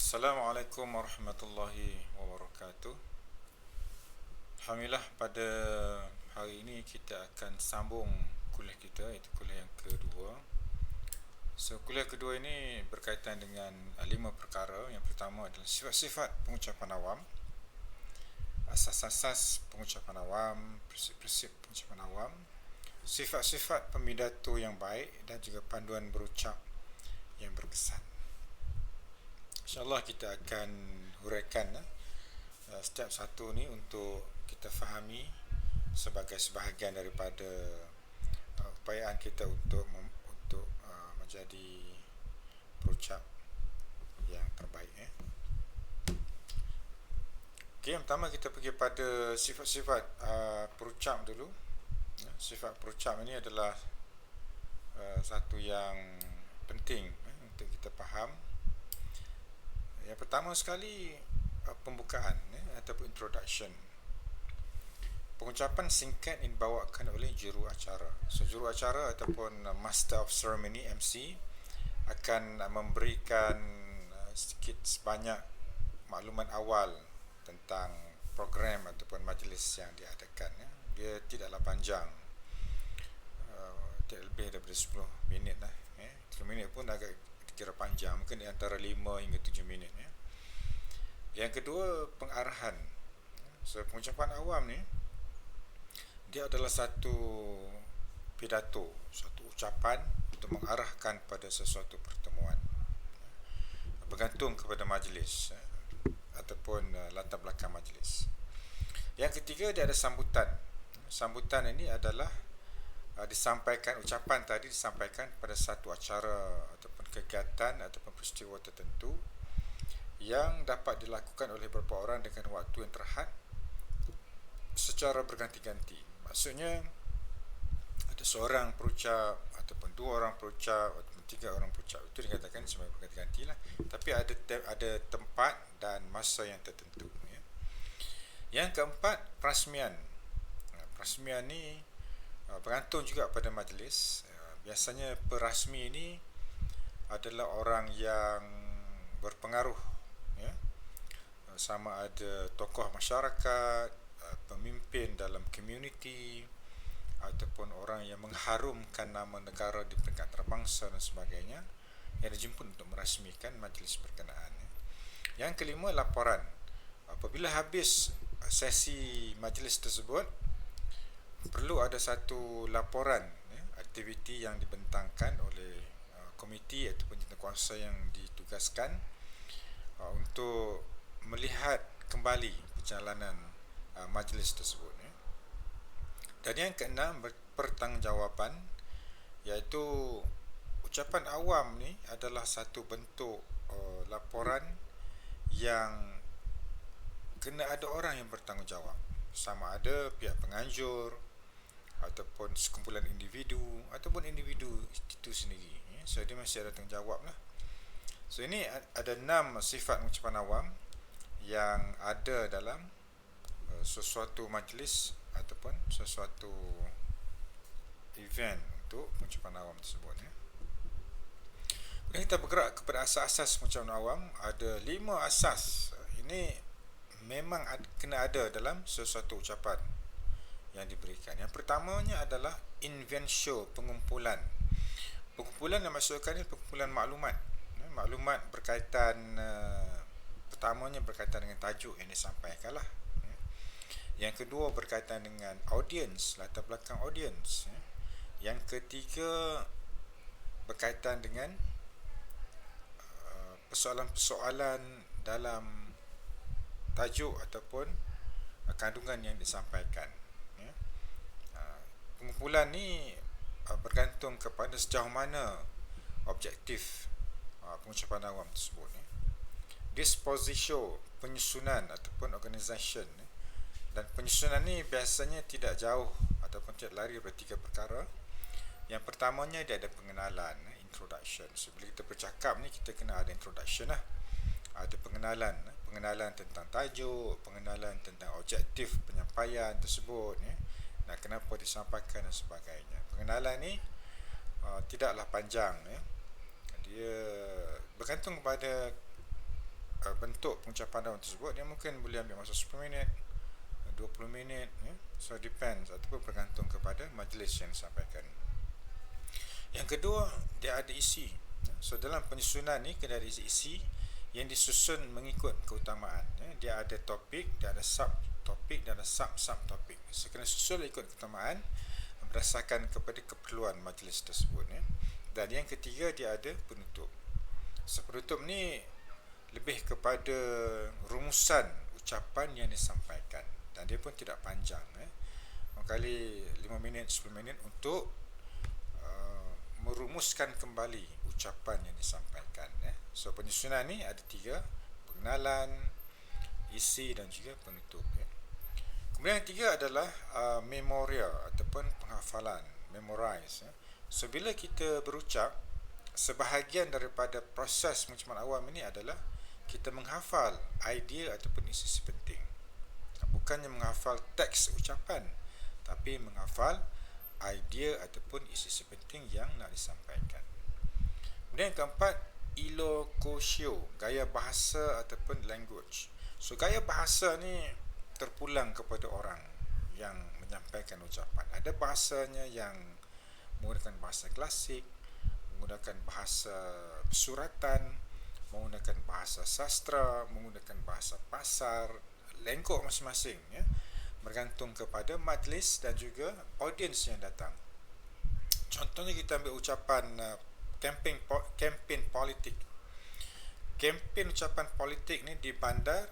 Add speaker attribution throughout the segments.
Speaker 1: Assalamualaikum warahmatullahi wabarakatuh. Alhamdulillah, pada hari ini kita akan sambung kuliah kita, iaitu kuliah yang kedua. Kuliah kedua ini berkaitan dengan 5 perkara. Yang pertama adalah sifat-sifat pengucapan awam, asas-asas pengucapan awam, prinsip-prinsip pengucapan awam, sifat-sifat pemidato yang baik, dan juga panduan berucap yang berkesan. InsyaAllah kita akan huraikan setiap satu ni untuk kita fahami sebagai sebahagian daripada upayaan kita untuk menjadi perucap yang terbaik. Okey, yang pertama kita pergi pada sifat-sifat perucap dulu. Sifat perucap ini adalah satu yang penting untuk kita faham. Yang pertama sekali, pembukaan ataupun introduction. Pengucapan singkat yang dibawakan oleh juruacara. Juruacara ataupun Master of Ceremony, MC, akan memberikan sedikit sebanyak maklumat awal tentang program ataupun majlis yang diadakan. Dia tidaklah panjang, tidak lebih daripada 10 minit lah. 10 minit pun agak kira panjang, mungkin di antara 5 hingga 7 minit. Yang kedua, pengarahan. Pengucapan awam ni, dia adalah satu pidato, satu ucapan untuk mengarahkan pada sesuatu pertemuan, bergantung kepada majlis ataupun latar belakang majlis. Yang ketiga, dia ada sambutan. Sambutan ini adalah disampaikan, ucapan tadi disampaikan pada satu acara ataupun kegiatan ataupun peristiwa tertentu yang dapat dilakukan oleh beberapa orang dengan waktu yang terhad secara berganti-ganti. Maksudnya ada seorang perucap ataupun 2 orang perucap ataupun 3 orang perucap, itu dikatakan sebagai berganti-ganti lah, tapi ada tempat dan masa yang tertentu. Yang keempat, perasmian. Perasmian ni bergantung juga pada majlis. Biasanya perasmi ini adalah orang yang berpengaruh, sama ada tokoh masyarakat, pemimpin dalam komuniti, ataupun orang yang mengharumkan nama negara di peringkat antarabangsa dan sebagainya, yang dijemput untuk merasmikan majlis berkenaan. Yang kelima, laporan. Apabila habis sesi majlis tersebut, perlu ada satu laporan aktiviti yang dibentangkan oleh komiti ataupun jenderal yang ditugaskan untuk melihat kembali perjalanan majlis tersebut. Dan yang keenam, pertanggungjawaban, iaitu ucapan awam ni adalah satu bentuk laporan yang kena ada orang yang bertanggungjawab, sama ada pihak penganjur ataupun sekumpulan individu ataupun individu itu sendiri. So dia masih ada tanggungjawab lah. So ini ada 6 sifat ucapan awam yang ada dalam sesuatu majlis ataupun sesuatu event untuk pengucapan awam tersebut. Kemudian kita bergerak kepada asas-asas pengucapan awam. Ada 5 asas. Ini memang kena ada dalam sesuatu ucapan yang diberikan. Yang pertamanya adalah inventio, pengumpulan. Pengumpulan yang maksudkan ini pengumpulan maklumat. Maklumat berkaitan, pertamanya berkaitan dengan tajuk yang disampaikan lah. Yang kedua berkaitan dengan audiens, latar belakang audiens. Yang ketiga berkaitan dengan persoalan-persoalan dalam tajuk ataupun kandungan yang disampaikan. Pengumpulan ni bergantung kepada sejauh mana objektif pengucapan awam tersebut. Dispositio, penyusunan ataupun organisation. Dan penyusunan ni biasanya tidak jauh ataupun tidak lari daripada 3 perkara. Yang pertamanya, dia ada pengenalan, introduction. So bila kita bercakap ni, kita kena ada introduction lah. Ada pengenalan tentang tajuk, pengenalan tentang objektif penyampaian tersebut, dan kenapa disampaikan dan sebagainya. Pengenalan ni tidaklah panjang. Dia bergantung kepada bentuk pengucapan awam tersebut, dia mungkin boleh ambil masa 10 minit, 20 minit, so depends ataupun bergantung kepada majlis yang disampaikan. Yang kedua, dia ada isi. So dalam penyusunan ni kena ada isi yang disusun mengikut keutamaan. Dia ada topik, dia ada sub topik, dan ada sub topik. So kena susun ikut keutamaan berdasarkan kepada keperluan majlis tersebut. Dan yang ketiga, dia ada penutup. So penutup ni lebih kepada rumusan ucapan yang disampaikan, dan dia pun tidak panjang. Kali 5 minit, 10 minit untuk merumuskan kembali ucapan yang disampaikan. So penyusunan ni ada 3: pengenalan, isi dan juga penutup. Kemudian yang 3 adalah memoria ataupun penghafalan, memorize. So bila kita berucap, sebahagian daripada proses pengucapan awam ini adalah kita menghafal idea ataupun isi penting. Bukannya menghafal teks ucapan, tapi menghafal idea ataupun isi penting yang nak disampaikan. Kemudian yang keempat, ilocatio, gaya bahasa ataupun language. So gaya bahasa ni terpulang kepada orang yang menyampaikan ucapan. Ada bahasanya yang menggunakan bahasa klasik, menggunakan bahasa suratan, menggunakan bahasa sastra, menggunakan bahasa pasar, lengkok masing-masing, bergantung kepada majlis dan juga audiens yang datang. Contohnya kita ambil ucapan kempen politik. Kempen ucapan politik ni di bandar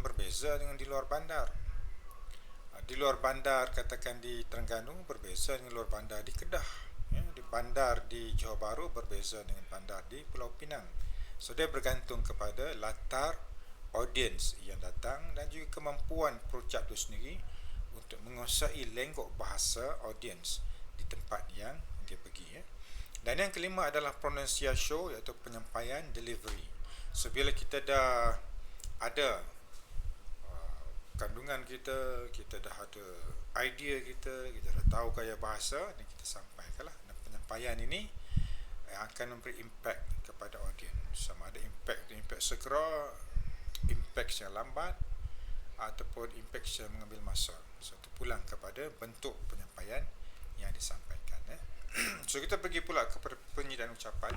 Speaker 1: berbeza dengan di luar bandar. Di luar bandar, katakan di Terengganu, berbeza dengan luar bandar di Kedah. Di bandar di Johor Bahru berbeza dengan bandar di Pulau Pinang. So dia bergantung kepada latar audiens yang datang dan juga kemampuan perucap itu sendiri untuk menguasai lenggok bahasa audiens di tempat yang dia pergi. Dan yang kelima adalah pronunciation, iaitu penyampaian, delivery. So bila kita dah ada kandungan kita dah ada idea kita dah tahu gaya bahasa, dan kita sampaikanlah. Dan penyampaian ini akan memberi impact kepada audiens. Sama ada impact segera, impact yang lambat, ataupun impact yang mengambil masa. So itu pulang kepada bentuk penyampaian yang disampaikan. So kita pergi pula kepada penyediaan ucapan.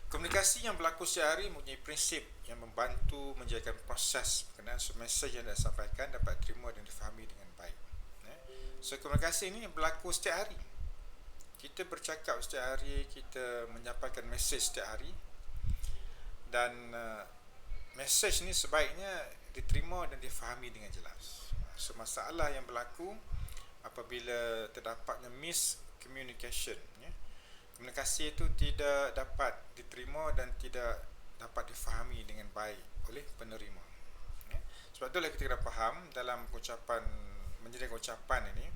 Speaker 1: Komunikasi yang berlaku sehari mempunyai prinsip yang membantu menjadikan proses berkenaan mesej yang disampaikan dapat diterima dan difahami dengan baik. So komunikasi ini berlaku setiap hari. Kita bercakap setiap hari, kita menyampaikan mesej setiap hari, dan mesej ni sebaiknya diterima dan difahami dengan jelas. So masalah yang berlaku apabila terdapatnya miscommunication, komunikasi itu tidak dapat diterima dan tidak dapat difahami dengan baik oleh penerima. Sebab itulah kita kena faham dalam ucapan, menjadikan ucapan ini,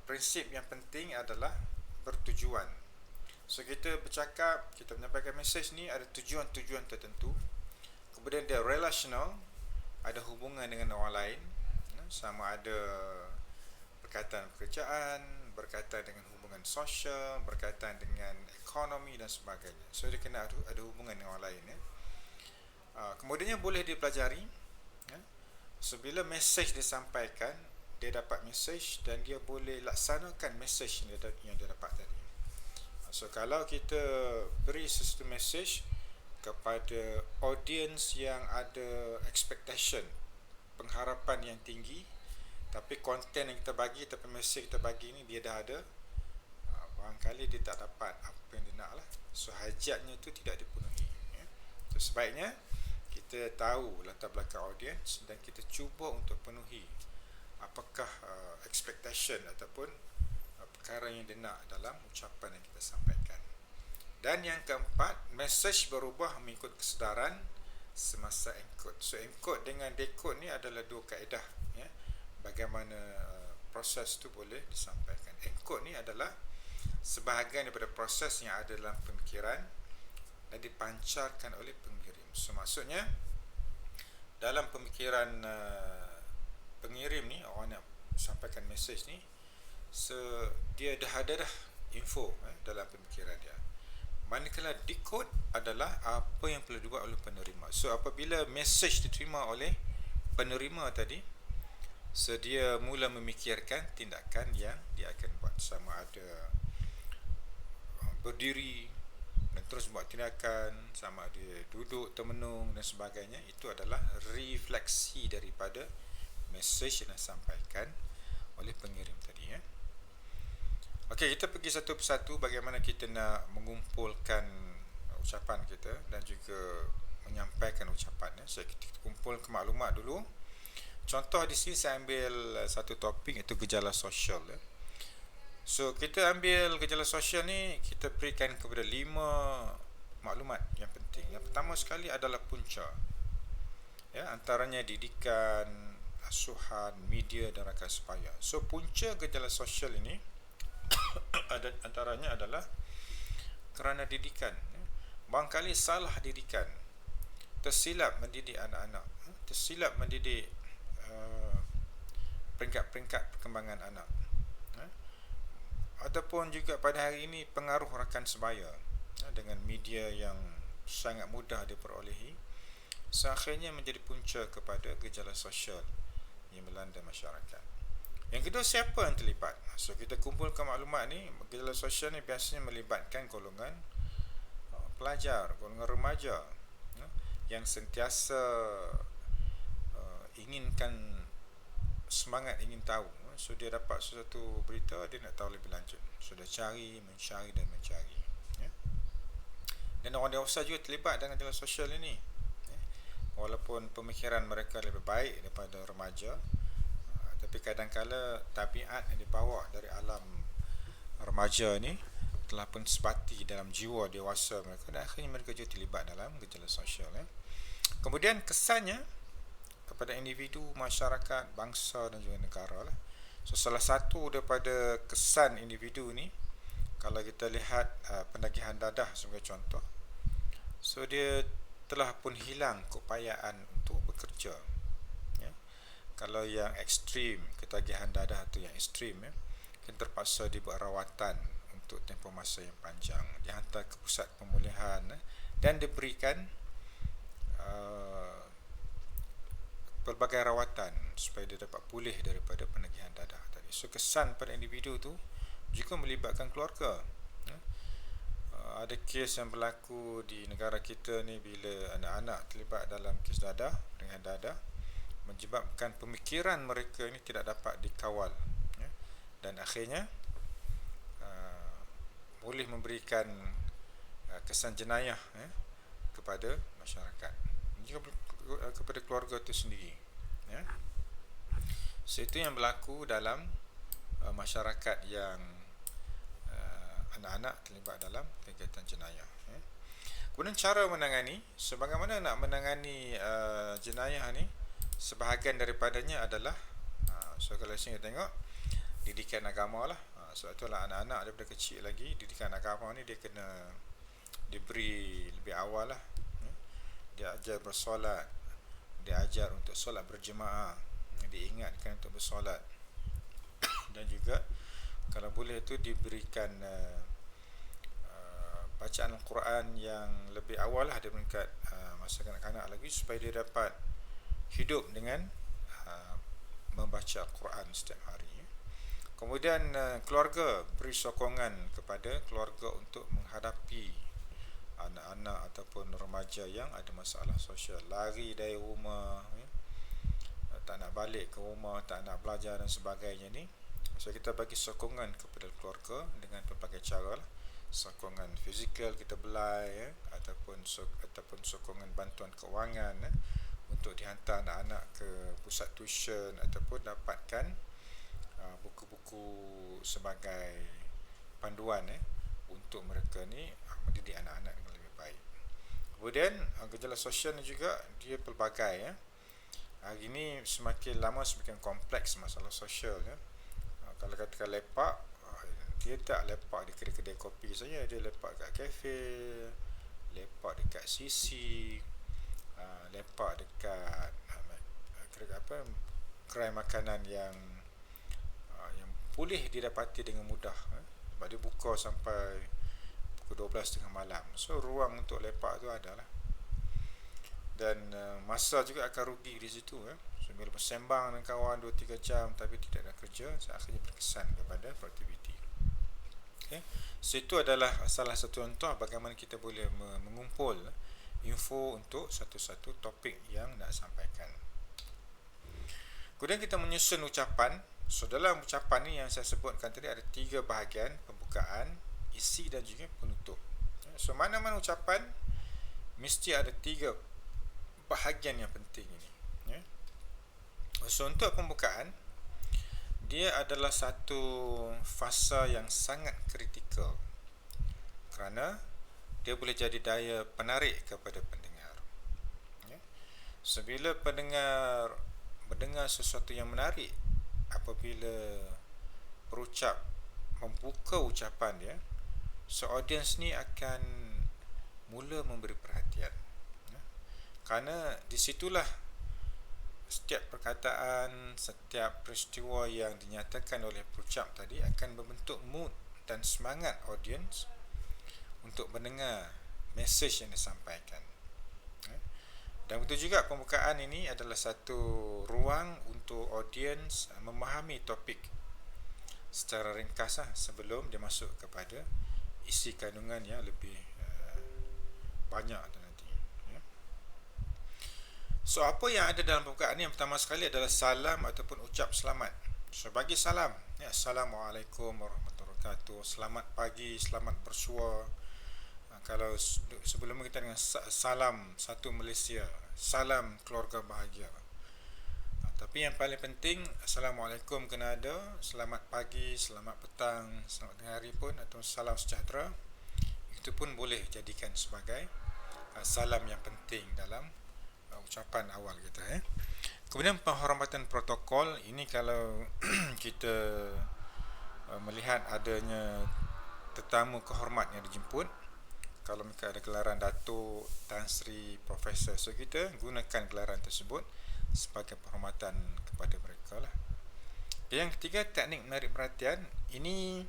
Speaker 1: prinsip yang penting adalah bertujuan. So kita bercakap, kita menyampaikan mesej ni ada tujuan-tujuan tertentu. Kemudian dia relational, ada hubungan dengan orang lain, sama ada berkaitan pekerjaan, berkaitan dengan hubungan sosial, berkaitan dengan ekonomi dan sebagainya. So dia kena ada hubungan dengan orang lain. Kemudiannya boleh dipelajari. So bila mesej disampaikan, dia dapat mesej dan dia boleh laksanakan mesej yang dia dapat tadi. So kalau kita beri sesuatu mesej kepada audiens yang ada expectation, pengharapan yang tinggi, tapi konten yang kita bagi, tapi mesej kita bagi ni dia dah ada, barangkali dia tak dapat apa yang dia nak lah. So hajatnya itu tidak dipenuhi. So sebaiknya kita tahu latar belakang audiens dan kita cuba untuk penuhi apakah expectation ataupun perkara yang dia nak dalam ucapan yang kita sampaikan. Dan yang keempat, mesej berubah mengikut kesedaran semasa encode. So encode dengan decode ni adalah dua kaedah, bagaimana proses tu boleh disampaikan. Encode ni adalah sebahagian daripada proses yang ada dalam pemikiran dan dipancarkan oleh pengirim. So maksudnya dalam pemikiran pengirim ni, orang nak sampaikan mesej ni, so dia dah ada info dalam pemikiran dia. Manakala decode adalah apa yang perlu dibuat oleh penerima. So apabila message diterima oleh penerima tadi, so dia mula memikirkan tindakan yang dia akan buat, sama ada berdiri dan terus buat tindakan, sama ada duduk termenung dan sebagainya. Itu adalah refleksi daripada message yang disampaikan oleh pengirim tadi, ya. Okey, kita pergi satu persatu bagaimana kita nak mengumpulkan ucapan kita dan juga menyampaikan ucapan, ya. So kita kumpulkan maklumat dulu. Contoh di sini saya ambil satu topik, iaitu gejala sosial, ya. So kita ambil gejala sosial ni, kita berikan kepada 5 maklumat yang penting. Yang pertama sekali adalah punca, ya, antaranya didikan, asuhan, media dan rakan sebaya. So punca gejala sosial ini antaranya adalah kerana didikan, ya. Barangkali salah didikan, tersilap mendidik anak-anak, tersilap mendidik peringkat-peringkat perkembangan anak, ya. Ataupun juga pada hari ini pengaruh rakan sebaya, ya, dengan media yang sangat mudah diperolehi, seakhirnya menjadi punca kepada gejala sosial yang melanda masyarakat. Yang kedua, siapa yang terlibat? So kita kumpulkan maklumat ni. Gejala sosial ni biasanya melibatkan golongan pelajar, golongan remaja, ya, yang sentiasa inginkan, semangat ingin tahu. So dia dapat sesuatu berita, dia nak tahu lebih lanjut. So dia cari, mencari dan mencari, ya. Dan orang dewasa juga terlibat dengan gejala sosial ini, ya. Walaupun pemikiran mereka lebih baik daripada remaja, tapi kadang-kala tabiat yang dibawa dari alam remaja ni telah pun sebati dalam jiwa dewasa mereka, dan akhirnya mereka juga terlibat dalam gejala sosial, ya. Kemudian kesannya kepada individu, masyarakat, bangsa dan juga negara lah. So salah satu daripada kesan individu ni, kalau kita lihat penagihan dadah sebagai contoh, so dia telah pun hilang keupayaan untuk bekerja, ya. Kalau yang ekstrim, ketagihan dadah tu yang ekstrim, ya, kan terpaksa dibuat rawatan untuk tempoh masa yang panjang, dihantar ke pusat pemulihan, dan diberikan pelbagai rawatan supaya dia dapat pulih daripada penagihan dadah tadi. So kesan pada individu tu juga melibatkan keluarga, ya. Ada kes yang berlaku di negara kita ni, bila anak-anak terlibat dalam kes dadah, penagihan dadah, menyebabkan pemikiran mereka ini tidak dapat dikawal, ya. Dan akhirnya boleh memberikan kesan jenayah, ya, kepada masyarakat, juga kepada keluarga itu sendiri, ya. So itu yang berlaku dalam masyarakat yang anak-anak terlibat dalam kegiatan jenayah, ya. Kemudian cara menangani, sebagaimana nak menangani jenayah ni, sebahagian daripadanya adalah so kalau sini tengok didikan agama lah. Sebab itulah anak-anak daripada kecil lagi, didikan agama ni dia kena diberi lebih awal lah, ya. Dia ajar bersolat, dia ajar untuk solat berjemaah, diingatkan untuk bersolat, dan juga kalau boleh tu diberikan bacaan Al-Quran yang lebih awal lah daripada masa kanak-kanak lagi, supaya dia dapat hidup dengan membaca Al-Quran setiap hari, ya. Kemudian keluarga, beri sokongan kepada keluarga untuk menghadapi anak-anak ataupun remaja yang ada masalah sosial, lari dari rumah, ya, tak nak balik ke rumah, tak nak belajar dan sebagainya ni. So kita bagi sokongan kepada keluarga dengan pelbagai cara lah. Sokongan fizikal, kita belai, ya, ataupun sokongan bantuan kewangan, ya, untuk dihantar anak-anak ke pusat tuition ataupun dapatkan buku-buku sebagai panduan, ya, untuk mereka ni mendidik anak-anak dengan lebih baik. Kemudian gejala sosial ni juga dia pelbagai, ya. Hari ni semakin lama semakin kompleks masalah sosial, ya. Kalau katakan lepak, dia tak lepak di kedai-kedai kopi saja, dia lepak kat kafe, lepak dekat sisi, lepak dekat gerai makanan yang boleh didapati dengan mudah, sebab dia buka sampai pukul 12 tengah malam. So ruang untuk lepak tu adalah, dan masa juga akan rugi di situ. So bila bersembang dengan kawan 2-3 jam tapi tidak ada kerja, so akhirnya berkesan kepada produktiviti. Okay. So itu adalah salah satu contoh bagaimana kita boleh mengumpul info untuk satu-satu topik yang nak sampaikan. Kemudian kita menyusun ucapan. So dalam ucapan ni yang saya sebutkan tadi ada 3 bahagian: pembukaan, isi dan juga penutup. So mana-mana ucapan mesti ada 3 bahagian yang penting ini. So untuk pembukaan, dia adalah satu fasa yang sangat kritikal kerana dia boleh jadi daya penarik kepada pendengar. So bila pendengar mendengar sesuatu yang menarik, apabila perucap membuka ucapan dia, so audience ni akan mula memberi perhatian. Kerana disitulah setiap perkataan, setiap peristiwa yang dinyatakan oleh perucap tadi akan membentuk mood dan semangat audience untuk mendengar mesej yang disampaikan. Dan betul juga pembukaan ini adalah satu ruang untuk audience memahami topik secara ringkas sebelum dia masuk kepada isi kandungan yang lebih banyak nanti. So apa yang ada dalam pembukaan ini, yang pertama sekali adalah salam ataupun ucap selamat. So bagi salam, Assalamualaikum warahmatullahi wabarakatuh, selamat pagi, selamat bersua. Kalau sebelum kita dengan salam satu Malaysia, salam keluarga bahagia. Tapi yang paling penting, Assalamualaikum kena ada, selamat pagi, selamat petang, selamat tengah hari pun, atau salam sejahtera, itu pun boleh jadikan sebagai salam yang penting dalam ucapan awal kita. Kemudian penghormatan protokol, ini kalau kita melihat adanya tetamu kehormat yang dijemput, kalau mereka ada gelaran Datuk, Tan Sri, Profesor, so kita gunakan gelaran tersebut sebagai penghormatan kepada mereka lah. Yang ketiga, teknik menarik perhatian. Ini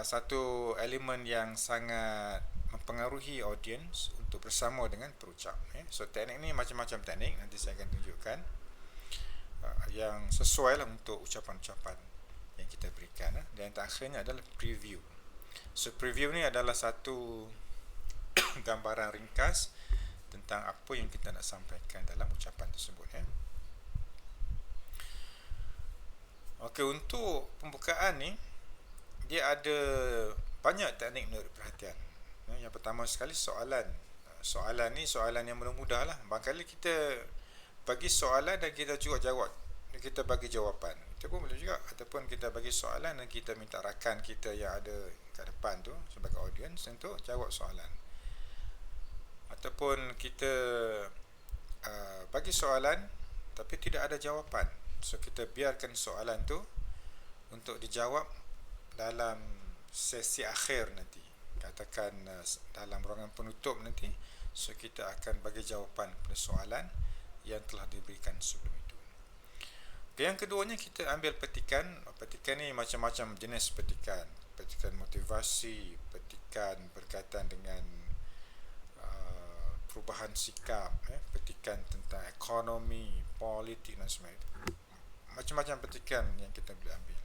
Speaker 1: satu elemen yang sangat mempengaruhi audience untuk bersama dengan perucap. So teknik ni macam-macam teknik, nanti saya akan tunjukkan yang sesuai lah untuk ucapan-ucapan yang kita berikan. Dan yang terakhirnya adalah preview. So preview ni adalah satu gambaran ringkas tentang apa yang kita nak sampaikan dalam ucapan tersebut. Okey, untuk pembukaan ni dia ada banyak teknik menarik perhatian. Yang pertama sekali soalan. Soalan ni soalan yang mudah lah. Barangkali kita bagi soalan dan kita juga jawab, kita bagi jawapan, itu pun boleh juga. Ataupun kita bagi soalan dan kita minta rakan kita yang ada kat depan tu sebagai audience untuk jawab soalan. Ataupun kita bagi soalan tapi tidak ada jawapan, so kita biarkan soalan tu untuk dijawab dalam sesi akhir nanti, katakan dalam ruangan penutup nanti. So kita akan bagi jawapan pada soalan yang telah diberikan sebelum itu. Okay, yang keduanya kita ambil petikan. Petikan ni macam-macam jenis petikan. Petikan motivasi, petikan berkaitan dengan perubahan sikap, petikan tentang ekonomi, politik dan sebagainya. Macam-macam petikan yang kita boleh ambil.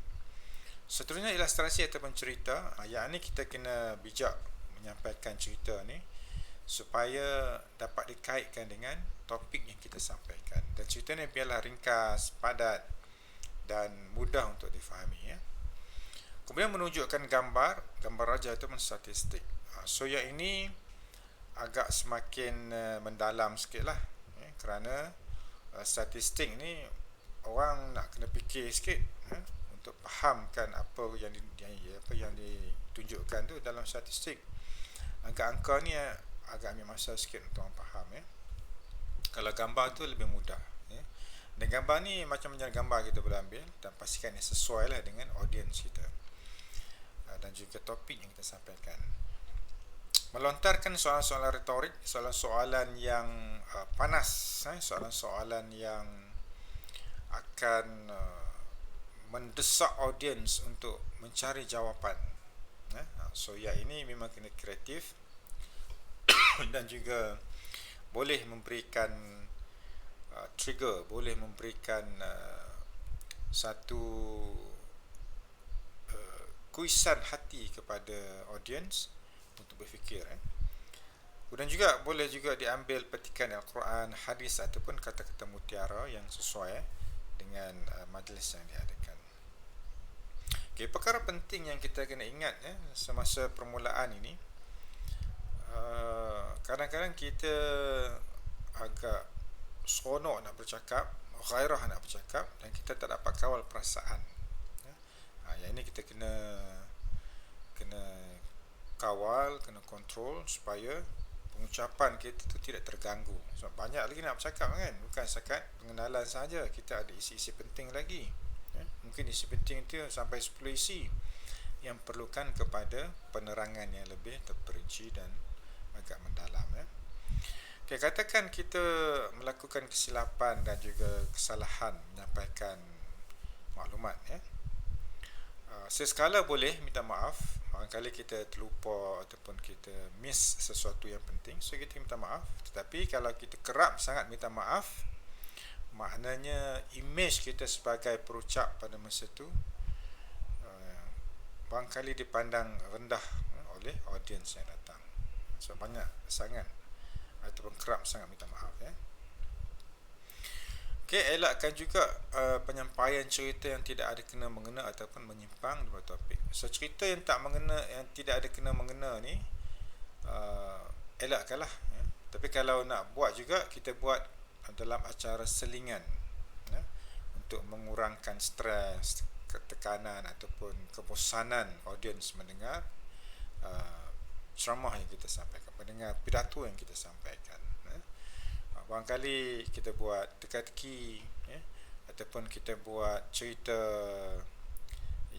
Speaker 1: Seterusnya ilustrasi ataupun cerita. Yang ni kita kena bijak menyampaikan cerita ni supaya dapat dikaitkan dengan topik yang kita sampaikan. Dan cerita ni biarlah ringkas, padat dan mudah untuk difahami. Kemudian menunjukkan gambar raja ataupun statistik. So yang ini agak semakin mendalam sikit lah, kerana statistik ni orang nak kena fikir sikit untuk fahamkan apa yang ditunjukkan tu dalam statistik. Angka-angka ni agak ambil masa sikit untuk orang faham. Kalau gambar tu lebih mudah. Dan gambar ni macam-macam gambar kita boleh ambil dan pastikan ia sesuai lah dengan audience kita dan juga topik yang kita sampaikan. Melontarkan soalan-soalan retorik, soalan-soalan yang panas, soalan-soalan yang akan mendesak audience untuk mencari jawapan. So yang ini memang kena kreatif dan juga boleh memberikan trigger, boleh memberikan satu kuisan hati kepada audience untuk berfikir. Kemudian juga boleh juga diambil petikan Al-Quran, hadis ataupun kata-kata mutiara yang sesuai dengan majlis yang diadakan. Okay, perkara penting yang kita kena ingat semasa permulaan ini, kadang-kadang kita agak seronok nak bercakap, ghairah nak bercakap, dan kita tak dapat kawal perasaan. Yang ini kita kena kawal, kena kontrol supaya pengucapan kita tu tidak terganggu. Sebab banyak lagi nak bercakap kan, bukan setakat pengenalan saja, kita ada isi-isi penting lagi. Mungkin isi penting itu sampai 10 isi yang perlukan kepada penerangan yang lebih terperinci dan agak mendalam. Okay, katakan kita melakukan kesilapan dan juga kesalahan menyampaikan maklumat. Sesekala boleh minta maaf, barangkali kita terlupa ataupun kita miss sesuatu yang penting, so kita minta maaf. Tetapi kalau kita kerap sangat minta maaf, maknanya imej kita sebagai perucap pada masa itu barangkali dipandang rendah oleh audiens yang datang. So banyak sangat ataupun kerap sangat minta maaf. Okay, elakkan juga penyampaian cerita yang tidak ada kena mengena ataupun menyimpang daripada topik. So cerita yang tak mengena, yang tidak ada kena mengena ni elakkanlah. Tapi kalau nak buat juga, kita buat dalam acara selingan untuk mengurangkan stres, ketekanan ataupun kebosanan audiens mendengar ceramah yang kita sampaikan, mendengar pidato yang kita sampaikan. Barangkali kita buat teka-teki ataupun kita buat cerita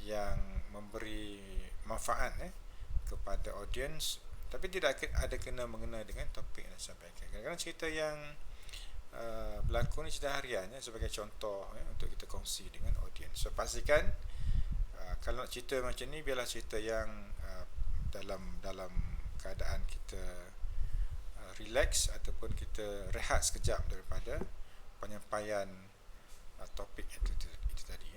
Speaker 1: yang memberi manfaat kepada audiens, tapi tidak ada kena mengena dengan topik yang disampaikan. Kadang-kadang cerita yang berlaku ni cerita harian sebagai contoh untuk kita kongsi dengan audiens. So pastikan kalau nak cerita macam ni, biarlah cerita yang dalam keadaan kita relax ataupun kita rehat sekejap daripada penyampaian topik itu tadi.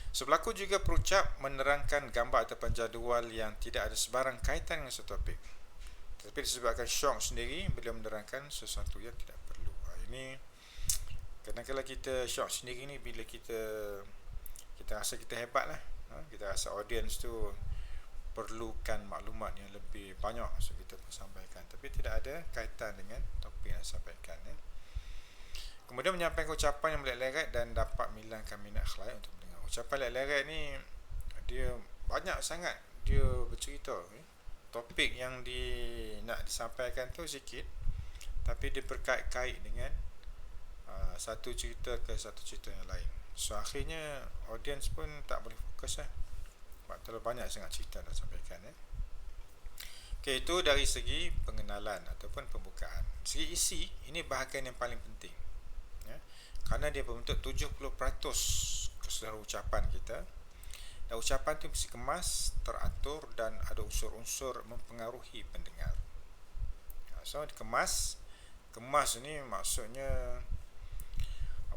Speaker 1: So berlaku juga perucap menerangkan gambar ataupun jadual yang tidak ada sebarang kaitan dengan sesuatu topik, tetapi disebabkan syok sendiri bila menerangkan sesuatu yang tidak perlu. Ini kadang-kadang kita syok sendiri ni bila kita rasa kita hebat lah. Kita rasa audiens tu perlukan maklumat yang lebih banyak, so kita sampaikan, tapi tidak ada kaitan dengan topik yang disampaikan. Kemudian menyampaikan ucapan yang melek-leret dan dapat menghilangkan minat khalayak untuk mendengar. Ucapan lek-leret ni dia banyak sangat, dia bercerita. Topik yang nak disampaikan tu sikit, tapi dia berkait-kait dengan satu cerita ke satu cerita yang lain. So akhirnya audiens pun tak boleh fokus sebab terlalu banyak sangat cerita nak sampaikan. Okay, itu dari segi pengenalan ataupun pembukaan. Segi isi, ini bahagian yang paling penting, kerana dia membentuk 70% keseluruhan ucapan kita. Dan ucapan itu mesti kemas, teratur dan ada unsur-unsur mempengaruhi pendengar. So dikemas, kemas ni maksudnya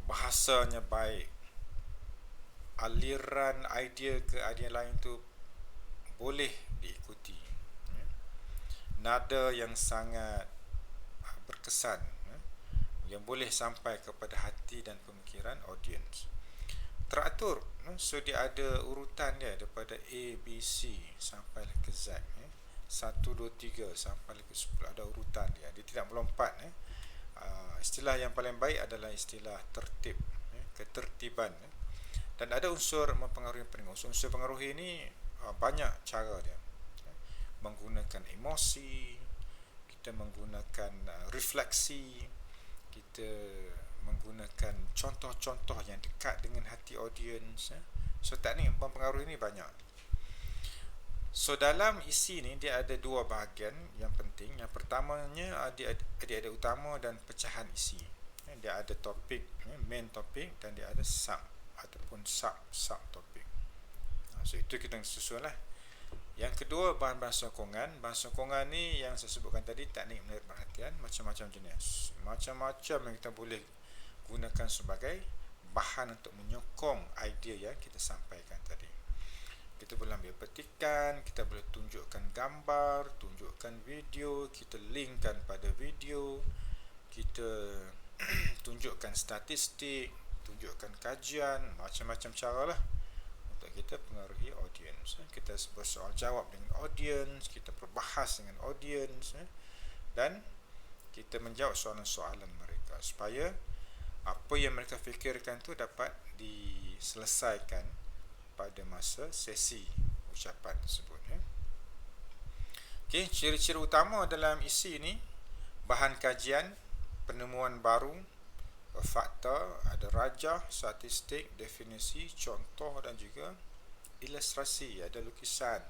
Speaker 1: bahasanya baik, aliran idea ke idea lain tu boleh diikuti, nada yang sangat berkesan, yang boleh sampai kepada hati dan pemikiran audiens. Teratur, so dia ada urutan dia daripada A, B, C sampai ke Z, 1, 2, 3 sampai ke 10, ada urutan dia. Dia tidak melompat. Istilah yang paling baik adalah istilah tertib, ketertiban. Dan ada unsur mempengaruhi pendengar. Unsur pengaruhi ini banyak cara dia. Menggunakan emosi, kita menggunakan refleksi, kita menggunakan contoh-contoh yang dekat dengan hati audiens. So teknik mempengaruhi ini banyak. So dalam isi ni dia ada dua bahagian yang penting. Yang pertamanya ada utama dan pecahan isi. Dia ada topik, main topik, dan dia ada sub ataupun sub topik. So itu kita susun lah. Yang kedua, bahan-bahan sokongan. Bahan sokongan ni yang saya sebutkan tadi, teknik menarik perhatian, macam-macam jenis. Macam-macam yang kita boleh gunakan sebagai bahan untuk menyokong idea yang kita sampaikan tadi. Kita boleh ambil petikan, kita boleh tunjukkan gambar, tunjukkan video, kita linkkan pada video, kita tunjukkan statistik, tunjukkan kajian, macam-macam cara lah untuk kita pengaruhi audience. Kita bersoal jawab dengan audience, kita berbahas dengan audience, dan kita menjawab soalan-soalan mereka supaya apa yang mereka fikirkan tu dapat diselesaikan pada masa sesi ucapan tersebut. Okey, ciri-ciri utama dalam isi ni: bahan kajian, penemuan baru, fakta, ada rajah, statistik, definisi, contoh dan juga ilustrasi, ada lukisan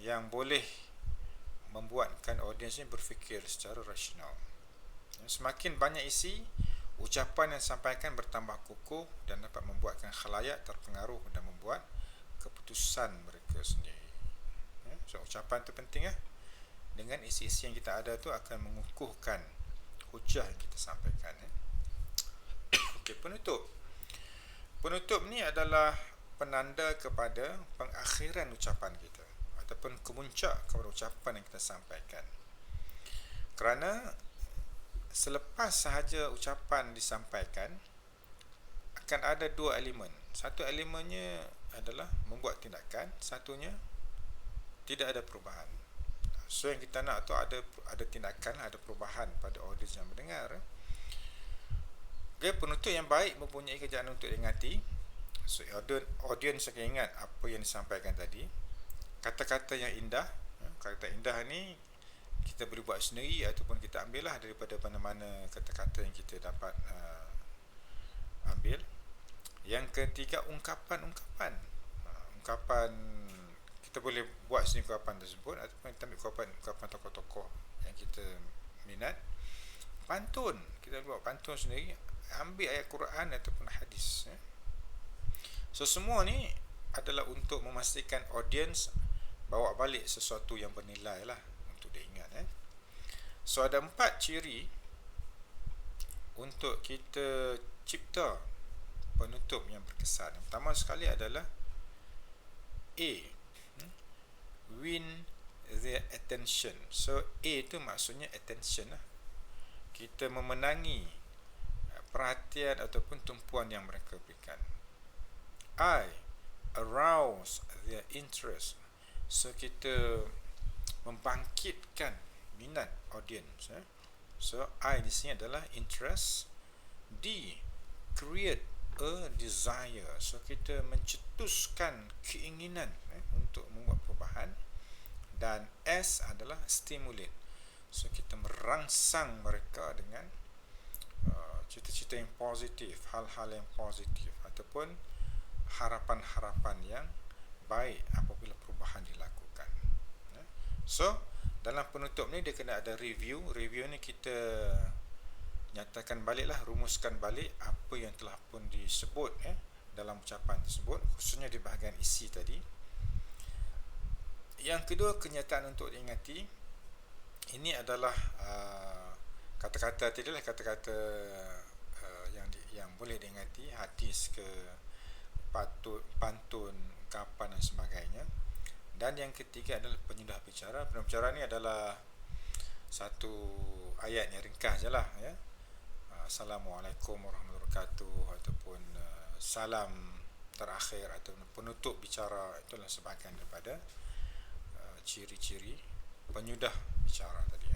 Speaker 1: yang boleh membuatkan audiens ni berfikir secara rasional. Semakin banyak isi, ucapan yang disampaikan bertambah kukuh dan dapat membuatkan khalayak terpengaruh dan membuat keputusan mereka sendiri. So ucapan tu penting . Dengan isi-isi yang kita ada tu akan mengukuhkan hujah yang kita sampaikan. Okey, penutup. Penutup ni adalah penanda kepada pengakhiran ucapan kita ataupun kemuncak kepada ucapan yang kita sampaikan. Kerana selepas sahaja ucapan disampaikan, akan ada dua elemen. Satu elemennya adalah membuat tindakan, satunya tidak ada perubahan. So yang kita nak tu ada tindakan, ada perubahan pada audiens yang mendengar. Okay, penutup yang baik mempunyai kerjaan untuk diingati. So audiens akan ingat apa yang disampaikan tadi. Kata-kata yang indah, kata indah ni kita boleh buat sendiri ataupun kita ambillah daripada mana-mana kata-kata yang kita dapat ambil. Yang ketiga, ungkapan. Ungkapan kita boleh buat sendiri ungkapan tersebut ataupun kita ambil ungkapan tokoh-tokoh yang kita minat. Pantun, kita buat pantun sendiri, ambil ayat Quran ataupun hadis. So semua ni adalah untuk memastikan audiens bawa balik sesuatu yang bernilai lah untuk dia ingat. So ada 4 ciri untuk kita cipta penutup yang berkesan. Yang pertama sekali adalah A, win their attention. So A tu maksudnya attention lah. Kita memenangi perhatian ataupun tumpuan yang mereka berikan. I, arouse their interest. So kita membangkitkan minat audience. So I di sini adalah interest. D, create a desire. So kita mencetuskan keinginan untuk membuat perubahan. Dan S adalah stimulate. So kita merangsang mereka dengan cita-cita yang positif, hal-hal yang positif ataupun harapan-harapan yang baik apabila perubahan dilakukan. So dalam penutup ni dia kena ada review. Review ni kita nyatakan baliklah, rumuskan balik apa yang telah pun disebut dalam ucapan tersebut, khususnya di bahagian isi tadi. Yang kedua, kenyataan untuk diingati. Ini adalah kata-kata tadi lah, kata-kata yang boleh diingati, hadis ke pantun, ungkapan dan sebagainya. Dan yang ketiga adalah penyudah bicara. Penyudah bicara ni adalah satu ayat yang ringkas je lah, Assalamualaikum warahmatullahi wabarakatuh ataupun salam terakhir atau penutup bicara. Itulah sebahagian daripada ciri-ciri penyudah bicara tadi.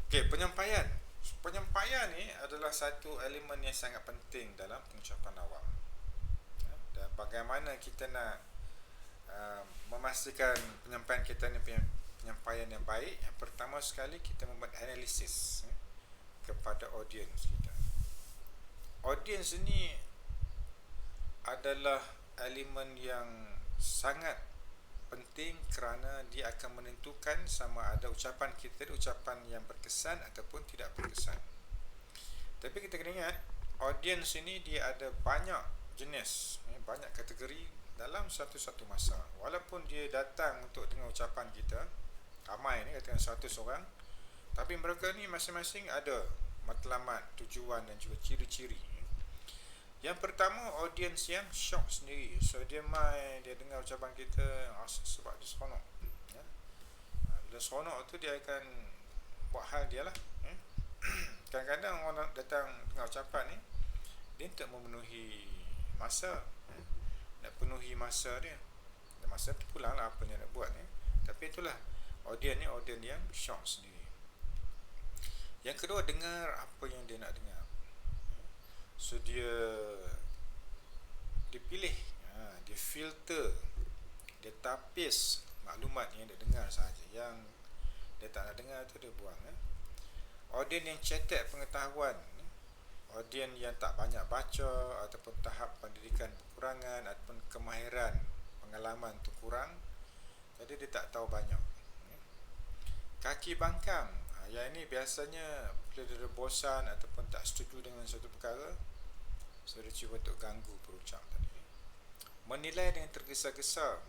Speaker 1: Okey, penyampaian. Penyampaian ni adalah satu elemen yang sangat penting dalam pengucapan awam. Dan bagaimana kita nak memastikan penyampaian kita ni penyampaian yang baik. Yang pertama sekali, kita membuat analisis kepada audiens kita. Audiens ini adalah elemen yang sangat penting kerana dia akan menentukan sama ada ucapan kita ucapan yang berkesan ataupun tidak berkesan. Tapi kita kena ingat, audiens ini dia ada banyak jenis, banyak kategori dalam satu-satu masa. Walaupun dia datang untuk dengar ucapan kita, ramai ni, katakan 100 orang, tapi mereka ni masing-masing ada matlamat, tujuan dan juga ciri-ciri. Yang pertama, audience yang shock sendiri. So dia dengar ucapan kita sebab dia seronok. Bila seronok tu dia akan buat hal dia lah. Kadang-kadang orang datang dengar ucapan ni, dia tak memenuhi masa, nak penuhi masa dia, dan masa tu pulang lah apa dia nak buat ni. Tapi itulah, audience ni audience yang shock sendiri. Yang kedua, dengar apa yang dia nak dengar. So dia pilih, dia filter, dia tapis maklumat yang dia dengar sahaja. Yang dia tak nak dengar tu dia buang. Audience yang cetek pengetahuan, audience yang tak banyak baca, ataupun tahap pendidikan kekurangan, ataupun kemahiran pengalaman tu kurang, jadi dia tak tahu banyak. Kaki bangkang, yang ini biasanya bila dia bosan ataupun tak setuju dengan suatu perkara, so dia cuba untuk ganggu perucap tadi. Menilai dengan tergesa-gesa,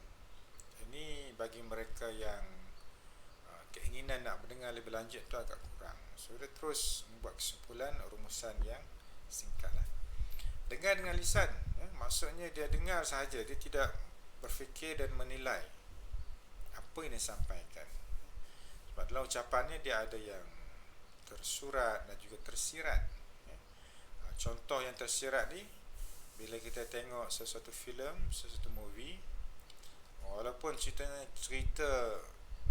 Speaker 1: ini bagi mereka yang keinginan nak mendengar lebih lanjut tu agak kurang. So dia terus membuat kesimpulan, rumusan yang singkat lah. Dengar dengan lisan, maksudnya dia dengar sahaja, dia tidak berfikir dan menilai apa yang disampaikan. Sebab dalam ucapannya dia ada yang tersurat dan juga tersirat. Contoh yang tersirat ni, bila kita tengok sesuatu filem, sesuatu movie, walaupun cerita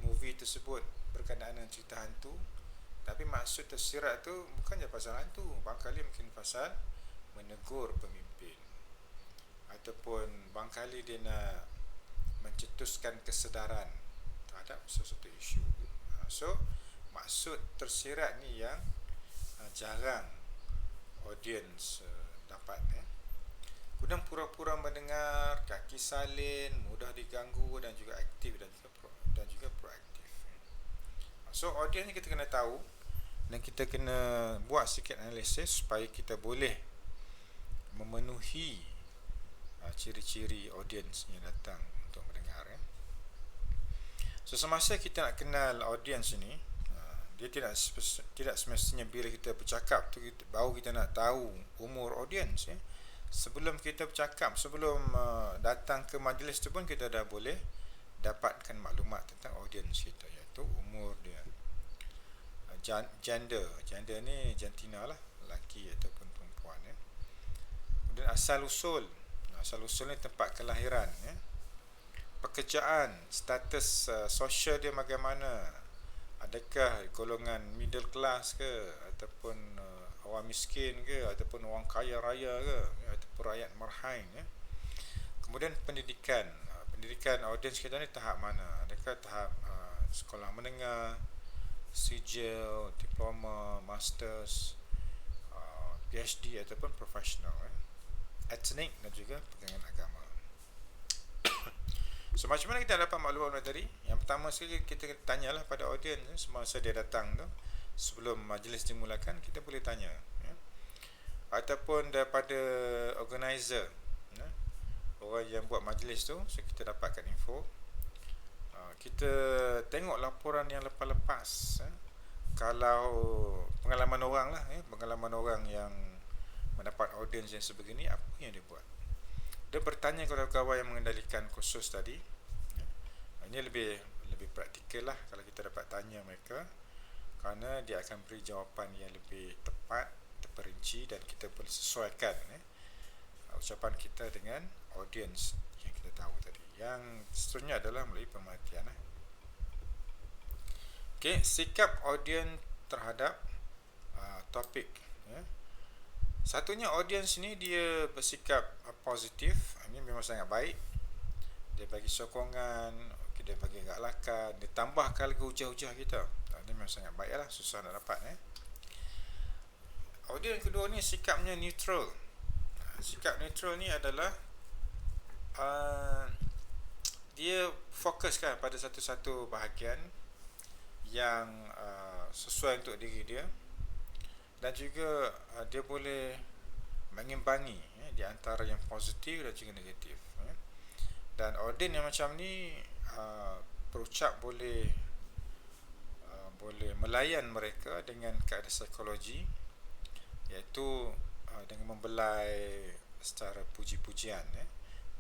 Speaker 1: movie tersebut berkenaan dengan cerita hantu, tapi maksud tersirat tu bukannya pasal hantu, barangkali mungkin pasal menegur pemimpin, ataupun barangkali dia nak mencetuskan kesedaran terhadap sesuatu isu. So maksud tersirat ni yang jarang audience dapat. Kemudian pura-pura mendengar, kaki salin, mudah diganggu dan juga aktif dan juga proaktif. So audience ni kita kena tahu, dan kita kena buat sikit analisis supaya kita boleh memenuhi ciri-ciri audience yang datang untuk mendengar. So semasa kita nak kenal audience ni, dia tidak semestinya bila kita bercakap tu baru kita nak tahu umur audience. Sebelum kita bercakap, sebelum datang ke majlis tu pun kita dah boleh dapatkan maklumat tentang audience kita, iaitu umur dia, gender ni jantina lah, lelaki ataupun perempuan. Kemudian asal usul ni tempat kelahiran, pekerjaan, status sosial dia bagaimana, adakah golongan middle class ke, ataupun orang miskin ke, ataupun orang kaya raya ke, ataupun rakyat marhain. Kemudian pendidikan audience kita ni tahap mana, adakah tahap sekolah menengah, sijil, diploma, masters, PhD ataupun profesional, etnik dan juga pegangan agama. So macam mana kita dapat maklumat tadi? Yang pertama sekali kita tanyalah pada audience semasa dia datang tu, sebelum majlis dimulakan kita boleh tanya, ataupun daripada organizer, orang yang buat majlis tu, so kita dapatkan info. Kita tengok laporan yang lepas-lepas, kalau pengalaman orang lah, pengalaman orang yang mendapat audience yang sebegini, apa yang dia buat. Dia bertanya kepada kawan yang mengendalikan kursus tadi. Ini lebih praktikal lah kalau kita dapat tanya mereka, kerana dia akan beri jawapan yang lebih tepat, terperinci, dan kita boleh sesuaikan ucapan kita dengan audience yang kita tahu tadi. Yang seterusnya adalah melalui pemerhatian. Okey, sikap audience terhadap topik. Satunya, audience ni dia bersikap positif, ini memang sangat baik. Dia bagi sokongan, dia bagi galakan, dia tambahkan lagi hujah-hujah kita. Ini memang sangat baik lah, susah nak dapat. Audience kedua ni sikapnya neutral. Sikap neutral ni adalah dia fokuskan pada satu-satu bahagian yang sesuai untuk diri dia, dan juga dia boleh mengimbangi di antara yang positif dan juga negatif. Dan audience yang macam ni perucap boleh melayan mereka dengan keadaan psikologi, iaitu dengan membelai secara puji-pujian,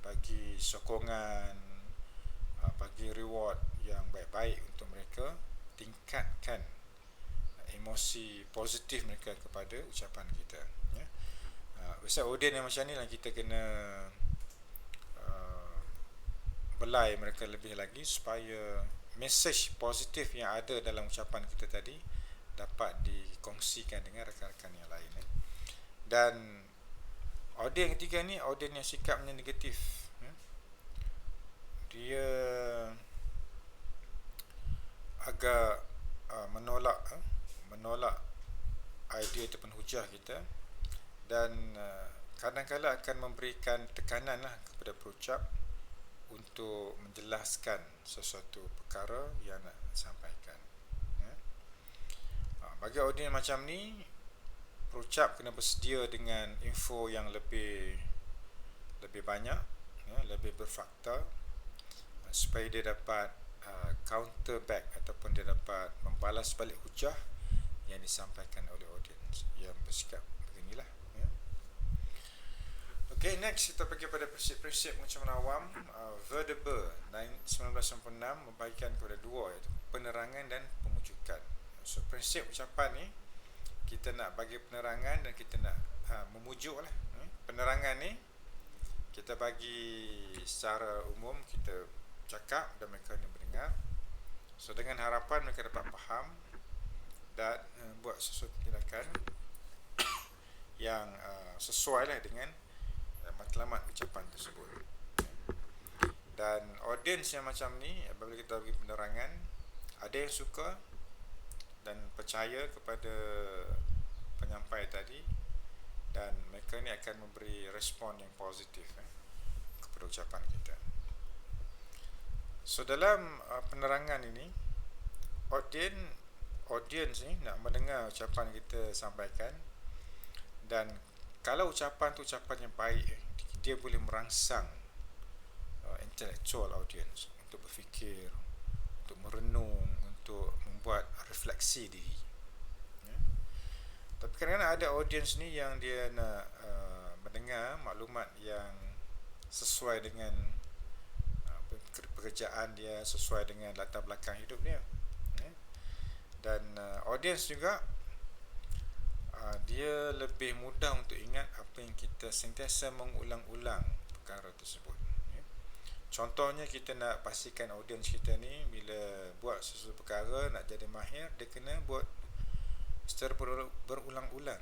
Speaker 1: bagi sokongan, bagi reward yang baik-baik untuk mereka, tingkatkan emosi positif mereka kepada ucapan kita, ya. Biasa audience yang macam ni lah kita kena belai mereka lebih lagi supaya mesej positif yang ada dalam ucapan kita tadi dapat dikongsikan dengan rakan-rakan yang lain. Dan audience yang ketiga ni audience yang sikapnya negatif. Dia agak menolak idea ataupun hujah kita, dan kadang-kadang akan memberikan tekanan lah kepada perucap untuk menjelaskan sesuatu perkara yang nak sampaikan. Bagi audiens macam ni, perucap kena bersedia dengan info yang lebih banyak, lebih berfakta, supaya dia dapat counter back ataupun dia dapat membalas balik hujah yang disampaikan oleh audiens yang bersikap beginilah. Okay, next kita pergi pada prinsip-prinsip pengucapan awam. Verdeber 1996 membagikan kepada dua, iaitu penerangan dan pemujukan. So prinsip ucapan ni kita nak bagi penerangan dan kita nak memujuk lah. Penerangan ni kita bagi secara umum, kita cakap dan mereka ni mendengar. So dengan harapan mereka dapat faham dan buat sesuatu tindakan yang sesuai lah dengan matlamat ucapan tersebut. Dan audiens yang macam ni, apabila kita bagi penerangan, ada yang suka dan percaya kepada penyampai tadi, dan mereka ni akan memberi respon yang positif kepada ucapan kita. So dalam penerangan ini, audiens ni nak mendengar ucapan kita sampaikan, dan kalau ucapan tu ucapan yang baik, dia boleh merangsang intellectual audience untuk berfikir, untuk merenung, untuk membuat refleksi diri. Tapi kadang-kadang ada audience ni yang dia nak mendengar maklumat yang sesuai dengan pekerjaan dia, sesuai dengan latar belakang hidup dia. Dan audience juga dia lebih mudah untuk ingat apa yang kita sentiasa mengulang-ulang perkara tersebut. Contohnya, kita nak pastikan audiens kita ni bila buat sesuatu perkara nak jadi mahir, dia kena buat secara berulang-ulang.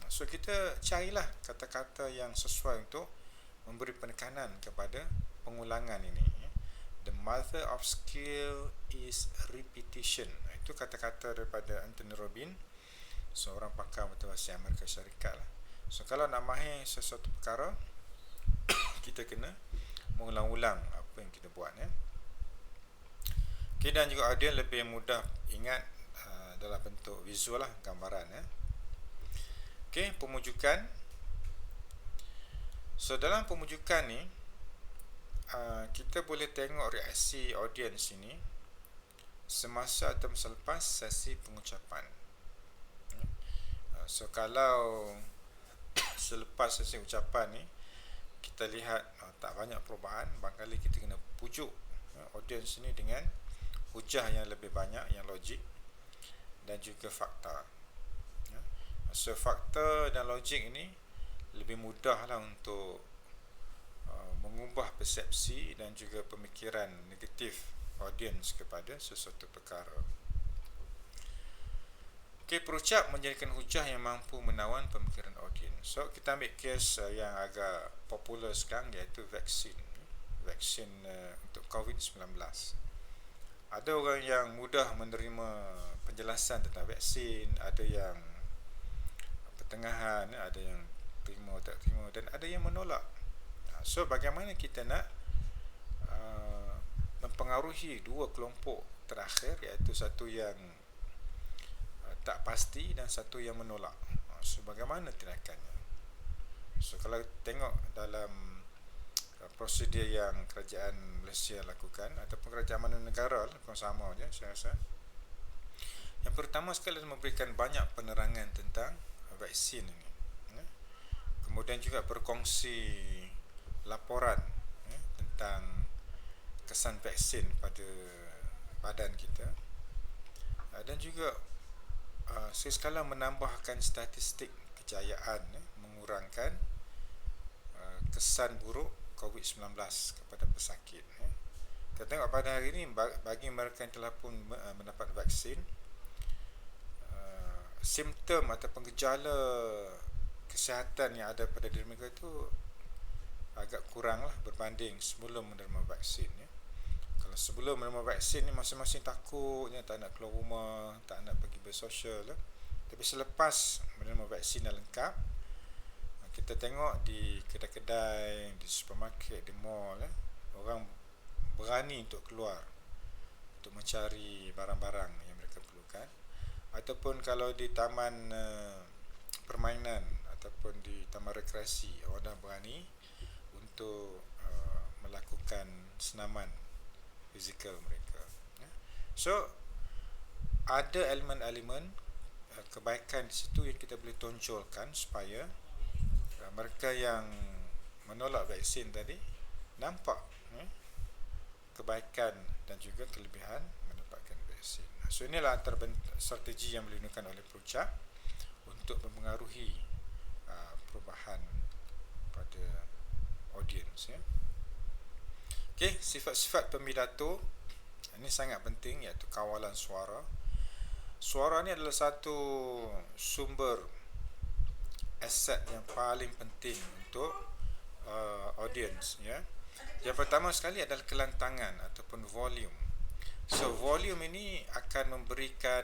Speaker 1: So kita carilah kata-kata yang sesuai untuk memberi penekanan kepada pengulangan ini. The mother of skill is repetition. Itu kata-kata daripada Anthony Robbins, seorang pakar bahasa Amerika Syarikat lah. So kalau nak mahir sesuatu perkara, kita kena mengulang-ulang apa yang kita buat, Okay, dan juga audiens lebih mudah ingat dalam bentuk visual lah, gambaran, Okay, pemujukan. So dalam pemujukan ni, kita boleh tengok reaksi audiens ini semasa atau selepas sesi pengucapan. So kalau selepas sesi ucapan ni kita lihat tak banyak perubahan, barangkali kita kena pujuk audiens ni dengan hujah yang lebih banyak, yang logik dan juga fakta. So fakta dan logik ini lebih mudah lah untuk mengubah persepsi dan juga pemikiran negatif audiens kepada sesuatu perkara. Okay, perucap menjadikan hujah yang mampu menawan pemikiran audiens. So kita ambil kes yang agak popular sekarang, iaitu vaksin untuk COVID-19. Ada orang yang mudah menerima penjelasan tentang vaksin, ada yang pertengahan, ada yang terima tak terima, dan ada yang menolak. So bagaimana kita nak mempengaruhi dua kelompok terakhir, iaitu satu yang tak pasti dan satu yang menolak. So bagaimana tindakannya? So kalau tengok dalam prosedur yang kerajaan Malaysia lakukan ataupun kerajaan mana negara lah, pun sama je saya rasa. Yang pertama sekali adalah memberikan banyak penerangan tentang vaksin ini. Kemudian juga berkongsi laporan tentang kesan vaksin pada badan kita, dan juga sekali menambahkan statistik kejayaan mengurangkan kesan buruk COVID-19 kepada pesakit. Kita tengok pada hari ini, bagi mereka yang telah pun mendapat vaksin, simptom ataupun gejala kesihatan yang ada pada diri mereka itu agak kurang lah berbanding sebelum menerima vaksin. Kalau sebelum menerima vaksin ni masing-masing takut, tak nak keluar rumah, tak nak pergi bersosial lah. Tapi selepas menerima vaksin dah lengkap, kita tengok di kedai-kedai, di supermarket, di mall, orang berani untuk keluar untuk mencari barang-barang yang mereka perlukan. Ataupun kalau di taman permainan ataupun di taman rekreasi, orang dah berani untuk melakukan senaman fizikal mereka. So ada elemen-elemen kebaikan di situ yang kita boleh tonjolkan supaya mereka yang menolak vaksin tadi nampak kebaikan dan juga kelebihan mendapatkan vaksin. So inilah antara strategi yang boleh digunakan oleh Perucap untuk mempengaruhi perubahan pada audiens. Okey, sifat-sifat pembidato ini sangat penting, iaitu kawalan suara. Suara ni adalah satu sumber aset yang paling penting untuk audiens, ya. Yang pertama sekali adalah kelantangan ataupun volume. So volume ini akan memberikan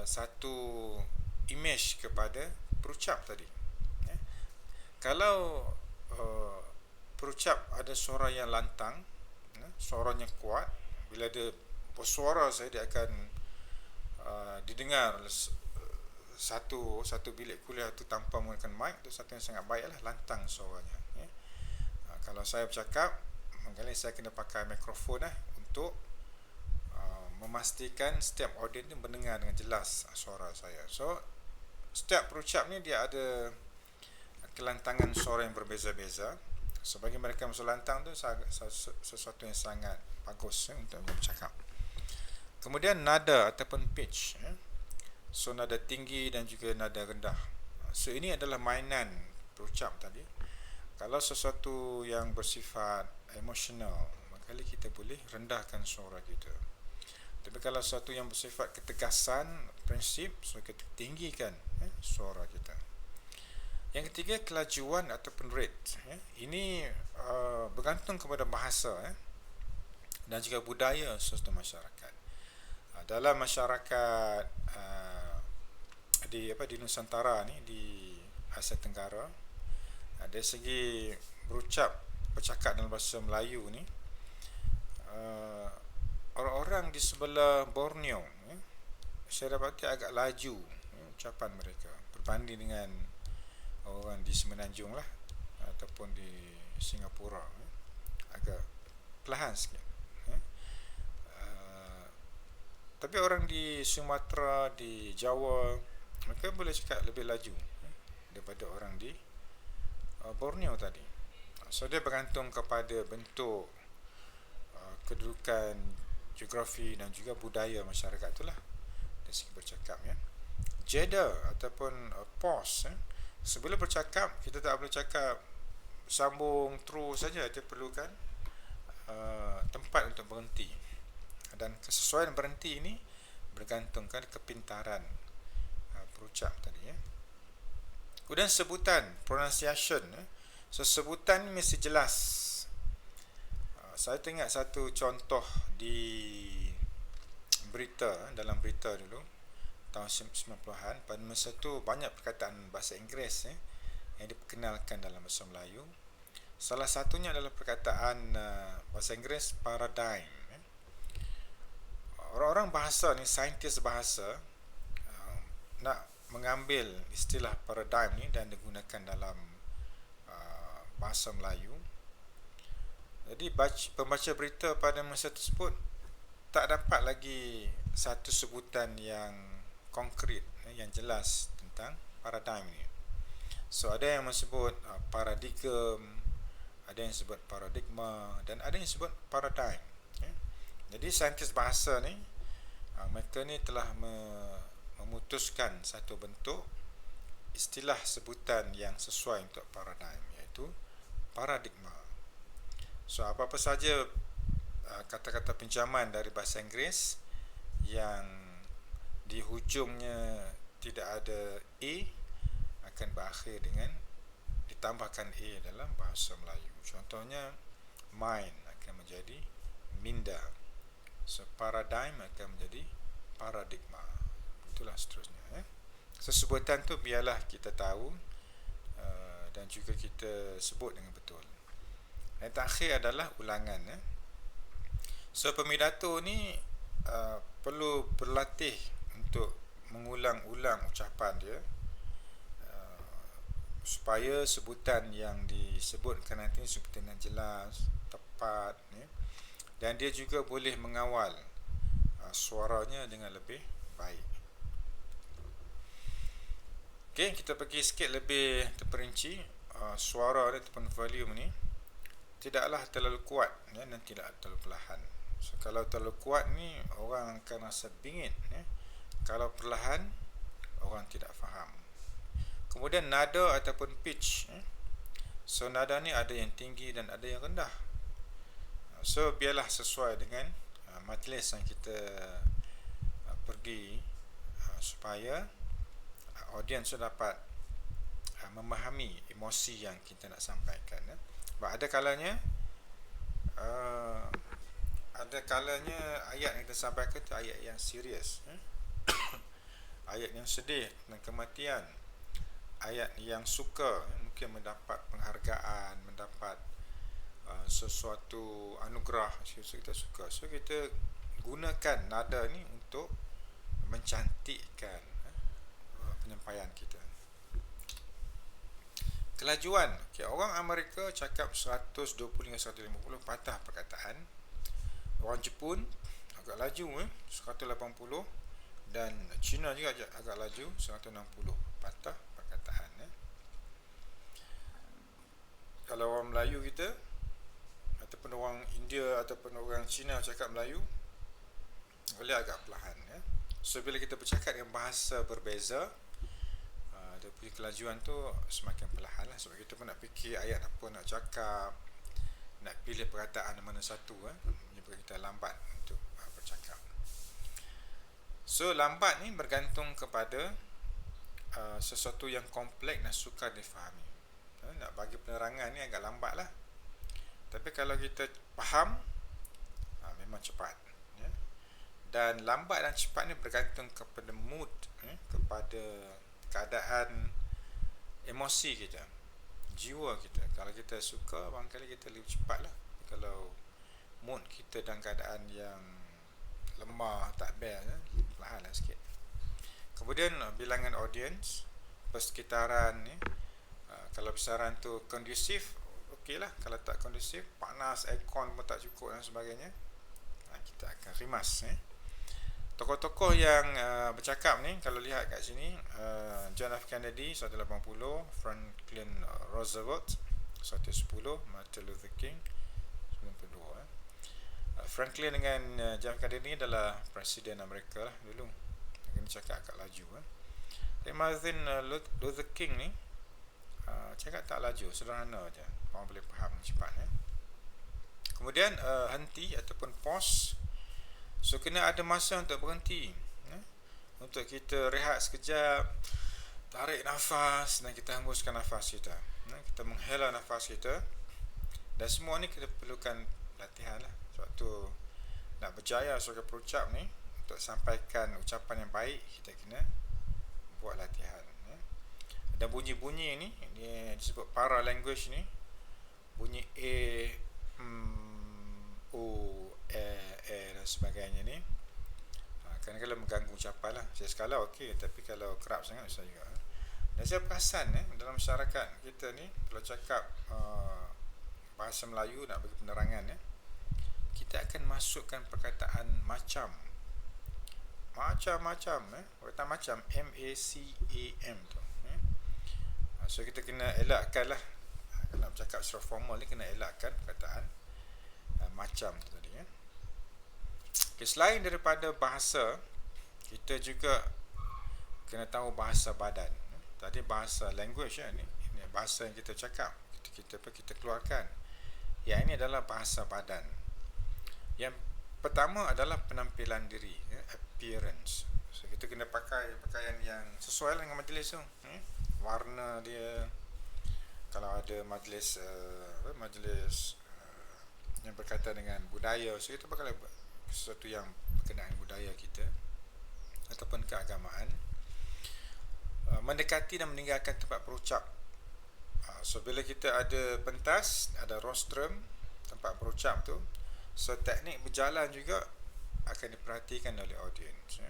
Speaker 1: satu image kepada perucap tadi. Kalau perucap ada suara yang lantang, suaranya kuat, bila dia bersuara dia akan didengar satu bilik kuliah tu tanpa menggunakan mic, tu satu yang sangat baiklah, lantang suaranya. Kalau saya bercakap, mungkin saya kena pakai mikrofon untuk memastikan setiap audiens ni mendengar dengan jelas suara saya. So setiap perucap ni dia ada kelantangan suara yang berbeza-beza. So bagi mereka yang lantang tu sesuatu yang sangat bagus untuk bercakap. Kemudian nada ataupun pitch. So nada tinggi dan juga nada rendah. So ini adalah mainan perucap tadi. Kalau sesuatu yang bersifat emosional, maka kita boleh rendahkan suara kita. Tapi kalau sesuatu yang bersifat ketegasan, prinsip, so kita tinggikan suara kita. Yang ketiga, kelajuan ataupun rate. Ini bergantung kepada bahasa dan juga budaya suatu masyarakat. Dalam masyarakat di Nusantara ni, di Asia Tenggara, dari segi bercakap dalam bahasa Melayu ni, orang-orang di sebelah Borneo, saya dapati agak laju ucapan mereka berbanding dengan orang di Semenanjung lah, ataupun di Singapura, agak perlahan sikit. Tapi orang di Sumatera, di Jawa, mereka boleh cakap lebih laju daripada orang di Borneo tadi. So dia bergantung kepada bentuk kedudukan geografi dan juga budaya masyarakat itulah dari segi bercakap. Jeda ataupun pause. Sebelum bercakap, kita tak boleh cakap sambung terus saja. Dia perlukan tempat untuk berhenti. Dan kesesuaian berhenti ini bergantungkan kepintaran perucap tadi. Kemudian sebutan, pronunciation. So sebutan ni mesti jelas. Saya tengok satu contoh di berita, dalam berita dulu tahun 90-an. Pada masa tu banyak perkataan bahasa Inggeris yang diperkenalkan dalam bahasa Melayu. Salah satunya adalah perkataan bahasa Inggeris paradigm. Orang-orang bahasa ni, saintis bahasa, nak mengambil istilah paradigm ni dan digunakan dalam bahasa Melayu. Jadi pembaca berita pada masa tersebut tak dapat lagi satu sebutan yang konkret, yang jelas tentang paradigm ni. So ada yang sebut paradigm, ada yang sebut paradigma, dan ada yang sebut paradigm. Jadi saintis bahasa ni, mereka ni telah memutuskan satu bentuk istilah sebutan yang sesuai untuk paradigm, iaitu paradigma. So apa-apa saja kata-kata pinjaman dari bahasa Inggeris yang di hujungnya tidak ada a akan berakhir dengan ditambahkan a dalam bahasa Melayu. Contohnya, mind akan menjadi minda. So paradigm akan menjadi paradigma. Itulah seterusnya. So sebutan tu biarlah kita tahu dan juga kita sebut dengan betul. Yang terakhir adalah ulangan. So pemidato ni perlu berlatih untuk mengulang-ulang ucapan dia supaya sebutan yang disebutkan nanti sebutan yang jelas, tepat, dan dia juga boleh mengawal suaranya dengan lebih baik. Okey, kita pergi sikit lebih terperinci. Suara ataupun volume ni tidaklah terlalu kuat dan tidak terlalu perlahan. So kalau terlalu kuat ni orang akan rasa bingit, Kalau perlahan orang tidak faham. Kemudian nada ataupun pitch. So nada ni ada yang tinggi dan ada yang rendah. So biarlah sesuai dengan majlis yang kita pergi supaya audiens dapat memahami emosi yang kita nak sampaikan. Ada kalanya ayat yang kita sampaikan itu ayat yang serius, ayat yang sedih tentang kematian, ayat yang suka, mungkin mendapat penghargaan, mendapat sesuatu anugerah, kita suka. So kita gunakan nada ni untuk mencantikkan penyampaian kita. Kelajuan, orang Amerika cakap 120 hingga 150 patah perkataan. Orang Jepun agak laju 180, dan Cina juga agak laju 160 patah perkataan. Kalau orang Melayu kita ataupun orang India ataupun orang Cina cakap Melayu, boleh agak perlahan. So bila kita bercakap dengan bahasa berbeza, dia punya kelajuan tu semakin perlahan lah. Sebab kita pun nak fikir ayat apa nak cakap, nak pilih perkataan mana satu, menyebabkan kita lambat untuk bercakap. So lambat ni bergantung kepada sesuatu yang kompleks dan sukar difahami. Nak bagi penerangan ni agak lambat lah. Tapi kalau kita faham, memang cepat. Dan lambat dan cepat ni bergantung kepada mood, kepada keadaan emosi kita, jiwa kita. Kalau kita suka, barangkali kita lebih cepat lah. Kalau mood kita dalam keadaan yang lemah, tak best, perlahan lah sikit. Kemudian bilangan audience, persekitaran ni, kalau besaran tu kondusif, okey lah. Kalau tak kondusif, panas, aircon pun tak cukup dan sebagainya, kita akan rimas. Tokoh-tokoh yang bercakap ni, kalau lihat kat sini, John F. Kennedy 180, Franklin Roosevelt 110, Martin Luther King 92. Franklin dengan John F. Kennedy adalah Presiden Amerika lah dulu. Ini cakap agak laju. Martin Luther King ni cakap tak laju, sederhana je, orang boleh faham cepat. Kemudian henti ataupun pause. So kena ada masa untuk berhenti, untuk kita rehat sekejap, tarik nafas dan kita hembuskan nafas kita. Kita menghela nafas kita. Dan semua ni kita perlukan latihan lah. Sebab tu nak berjaya sebagai perucap ni, untuk sampaikan ucapan yang baik, kita kena buat latihan. Dan bunyi-bunyi ni, dia disebut para language ni, bunyi A, O, dan sebagainya ni, kadang-kadang mengganggu ucapan lah. Saya skala okey, tapi kalau kerap sangat susah juga. Dan saya perasan dalam masyarakat kita ni, kalau cakap bahasa Melayu nak bagi penerangan kita akan masukkan perkataan macam. Macam-macam perkataan macam M-A-C-A-M tu. So kita kena elakkan lah. Kalau nak bercakap secara formal ni, kena elakkan perkataan macam tu tadi. Okay, selain daripada bahasa, kita juga kena tahu bahasa badan. Tadi bahasa language ni bahasa yang kita cakap, kita keluarkan. Yang ini adalah bahasa badan. Yang pertama adalah penampilan diri, appearance. So kita kena pakai pakaian yang sesuai dengan majlis tu. Warna dia, kalau ada majlis yang berkaitan dengan budaya, so kita pakai sesuatu yang berkenaan budaya kita ataupun keagamaan. Mendekati dan meninggalkan tempat berucap. So bila kita ada pentas, ada rostrum, tempat berucap tu, so teknik berjalan juga akan diperhatikan oleh audiens.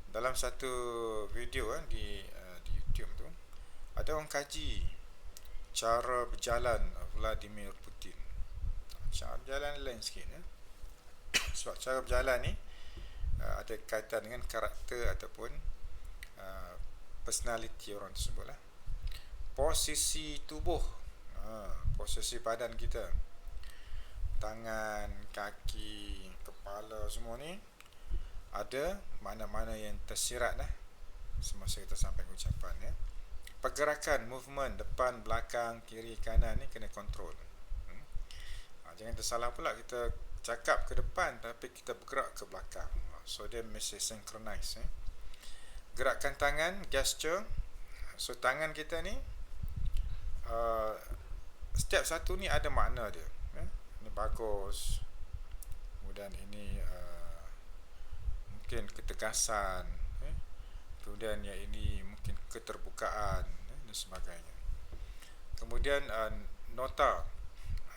Speaker 1: Dalam satu video di YouTube tu, ada orang kaji cara berjalan Vladimir Putin. Cara berjalan lain sikit. Sebab cara berjalan ni ada kaitan dengan karakter ataupun personality orang tersebut lah. Posisi tubuh, posisi badan kita, tangan, kaki, kepala, semua ni ada mana-mana yang tersirat lah semasa kita sampai ke ucapan. Pergerakan, movement, depan, belakang, kiri, kanan ni kena kontrol. Jangan tersalah pula kita cakap ke depan tapi kita bergerak ke belakang. So dia mesti synchronize. Gerakan tangan, gesture. So tangan kita ni setiap satu ni ada makna dia. Ini bagus, kemudian ini mungkin ketegasan, kemudian yang ini mungkin keterbukaan dan sebagainya. Kemudian nota.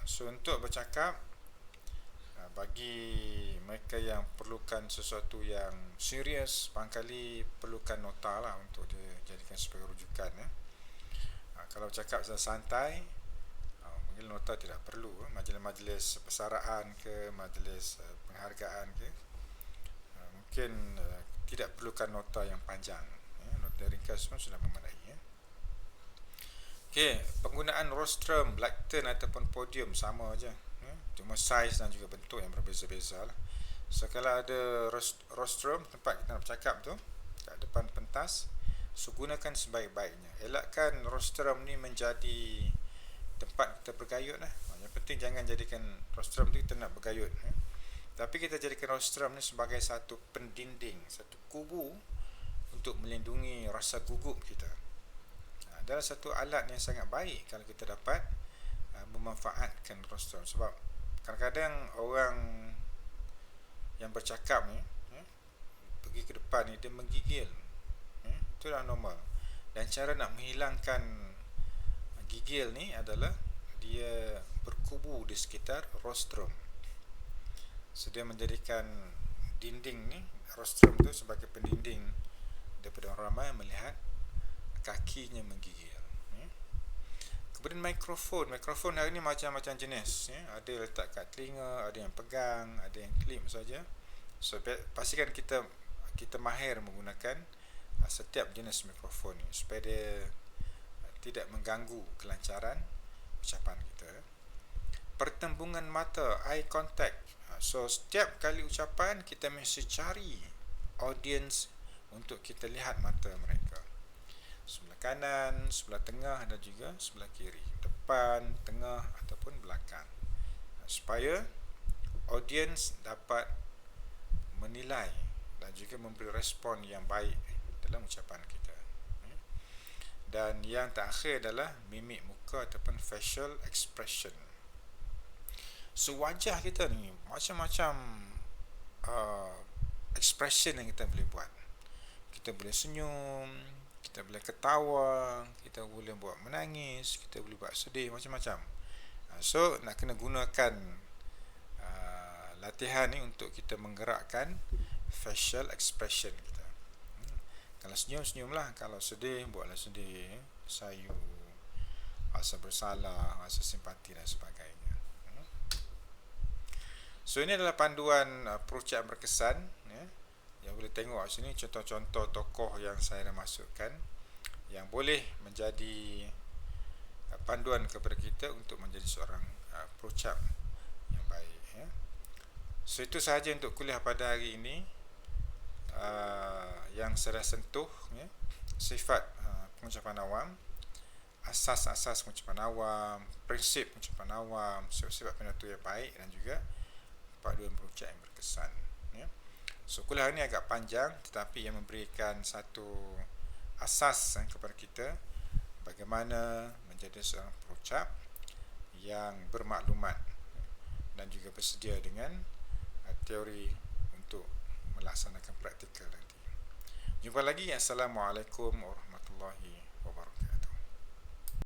Speaker 1: So untuk bercakap, bagi mereka yang perlukan sesuatu yang serius, barangkali perlukan nota lah untuk dijadikan sebagai rujukan. Kalau cakap secara santai, mungkin nota tidak perlu. Majlis-majlis persaraan ke, majlis penghargaan ke, mungkin tidak perlukan nota yang panjang. Nota ringkas pun sudah memadai. Okey, penggunaan rostrum, lectern ataupun podium sama aja. Cuma saiz dan juga bentuk yang berbeza-beza lah. So kalau ada rostrum, tempat kita nak bercakap tu kat depan pentas, so gunakan sebaik-baiknya. Elakkan rostrum ni menjadi tempat kita bergayut lah. Yang penting jangan jadikan rostrum tu kita nak bergayut. Tapi kita jadikan rostrum ni sebagai satu pendinding, satu kubu untuk melindungi rasa gugup kita. Adalah satu alat yang sangat baik kalau kita dapat memanfaatkan rostrum. Sebab kadang-kadang orang yang bercakap ni pergi ke depan ni, dia menggigil. Itulah normal. Dan cara nak menghilangkan gigil ni adalah dia berkubu di sekitar rostrum. So dia menjadikan dinding ni, rostrum tu sebagai pendinding daripada orang ramai melihat kakinya menggigil. Kemudian mikrofon hari ni macam-macam jenis. Ada letak kat telinga, ada yang pegang, ada yang klip saja. So pastikan kita mahir menggunakan setiap jenis mikrofon ni supaya dia tidak mengganggu kelancaran ucapan kita. Pertembungan mata, eye contact. So setiap kali ucapan kita mesti cari audience untuk kita lihat mata mereka. Sebelah kanan, sebelah tengah dan juga sebelah kiri, depan, tengah ataupun belakang, supaya audiens dapat menilai dan juga memberi respon yang baik dalam ucapan kita. Dan yang terakhir adalah mimik muka ataupun facial expression. So wajah kita ni macam-macam expression yang kita boleh buat. Kita boleh senyum, kita boleh ketawa, kita boleh buat menangis, kita boleh buat sedih, macam-macam. So nak kena gunakan latihan ni untuk kita menggerakkan facial expression kita. Kalau senyum, senyumlah. Kalau sedih, buatlah sedih, sayu. rasa bersalah, rasa simpati dan sebagainya. So ini adalah panduan perucap berkesan, ya. Yang boleh tengok sini contoh-contoh tokoh yang saya dah masukkan yang boleh menjadi panduan kepada kita untuk menjadi seorang perucap yang baik, ya. So itu sahaja untuk kuliah pada hari ini. Yang saya dah sentuh, ya, sifat pengucapan awam, asas-asas pengucapan awam, prinsip pengucapan awam, sifat penentu yang baik dan juga paduan perucap yang berkesan, ya. So kuliah ini agak panjang tetapi ia memberikan satu asas kepada kita bagaimana menjadi seorang perucap yang bermaklumat dan juga bersedia dengan teori untuk melaksanakan praktikal nanti. Jumpa lagi. Assalamualaikum warahmatullahi wabarakatuh.